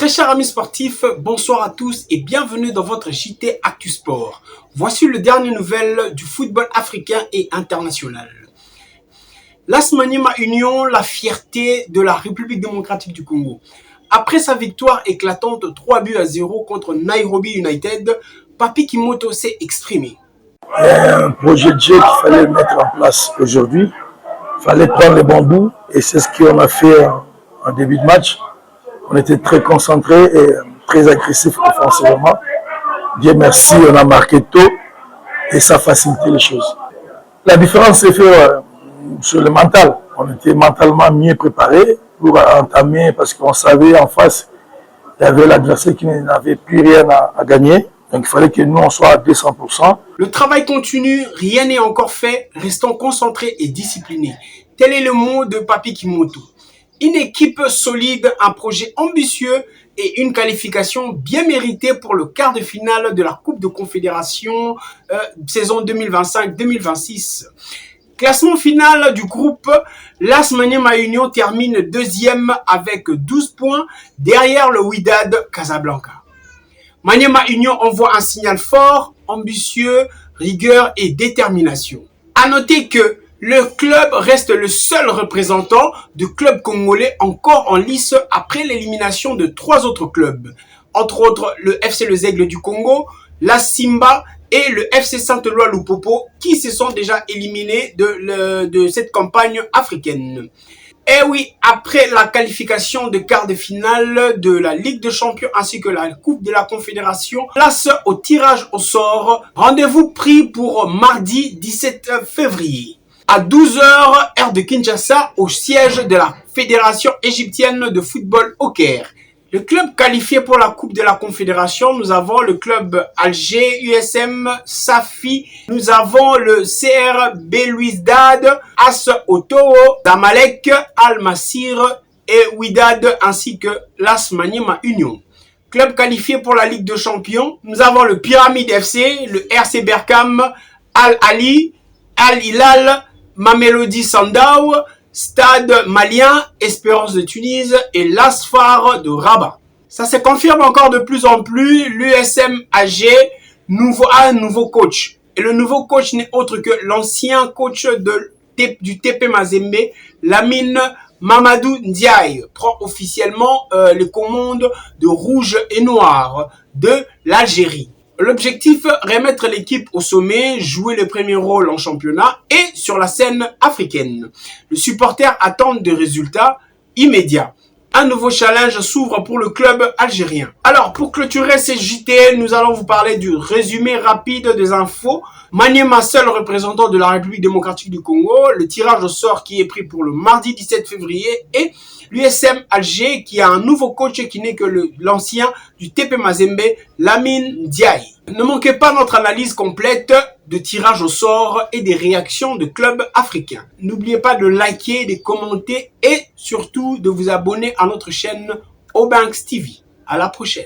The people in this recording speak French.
Très chers amis sportifs, bonsoir à tous et bienvenue dans votre JT Actu Sport. Voici le dernier nouvelle du football africain et international. L'AS Maniema Union, la fierté de la République démocratique du Congo. Après sa victoire éclatante 3-0 contre Nairobi United, Papi Kimoto s'est exprimé. Il y a un projet de jeu qu'il fallait mettre en place aujourd'hui. Il fallait prendre les bons bouts et c'est ce qu'on a fait en début de match. On était très concentrés et très agressifs offensivement. Dieu merci, on a marqué tôt et ça facilitait les choses. La différence s'est faite sur le mental. On était mentalement mieux préparés pour entamer parce qu'on savait en face, il y avait l'adversaire qui n'avait plus rien à gagner. Donc il fallait que nous, on soit à 200%. Le travail continue, rien n'est encore fait, restons concentrés et disciplinés. Tel est le mot de Papi Kimoto. Une équipe solide, un projet ambitieux et une qualification bien méritée pour le quart de finale de la Coupe de Confédération saison 2025-2026. Classement final du groupe, l'AS Maniema Union termine deuxième avec 12 points derrière le Wydad Casablanca. Maniema Union envoie un signal fort, ambitieux, rigueur et détermination. À noter que le club reste le seul représentant de club congolais encore en lice après l'élimination de 3 autres clubs, entre autres le FC Les Aigles du Congo, la Simba et le FC Saint-Éloi Lupopo qui se sont déjà éliminés de cette campagne africaine. Et oui, après la qualification de quart de finale de la Ligue des Champions ainsi que la Coupe de la Confédération, place au tirage au sort. Rendez-vous pris pour mardi 17 février. À 12h, heure de Kinshasa, au siège de la Fédération égyptienne de football au Caire. Le club qualifié pour la Coupe de la Confédération, nous avons le club Alger, USM, Safi, nous avons le CR Belouizdad, AS Ottawa, Zamalek, Al-Masir et Wydad ainsi que l'AS Maniema Union. Club qualifié pour la Ligue des Champions, nous avons le Pyramide FC, le RC Berkane, Al-Ali, Al-Hilal, Mamelodi Sundowns, Stade Malien, Espérance de Tunis et l'Asfar de Rabat. Ça se confirme encore de plus en plus, l'USM AG a un nouveau coach. Et le nouveau coach n'est autre que l'ancien coach du TP Mazembe, Lamine Mamadou Ndiaye, prend officiellement les commandes de rouge et noir de l'Algérie. L'objectif, remettre l'équipe au sommet, jouer le premier rôle en championnat et sur la scène africaine. Les supporters attendent des résultats immédiats. Un nouveau challenge s'ouvre pour le club algérien. Alors, pour clôturer ces JT, nous allons vous parler du résumé rapide des infos. Maniema, seul représentant de la République démocratique du Congo, le tirage au sort qui est pris pour le mardi 17 février et l'USM Alger qui a un nouveau coach qui n'est que l'ancien du TP Mazembe, Lamine Ndiaye. Ne manquez pas notre analyse complète de tirage au sort et des réactions de clubs africains. N'oubliez pas de liker, de commenter et surtout de vous abonner à notre chaîne Obanks TV. À la prochaine.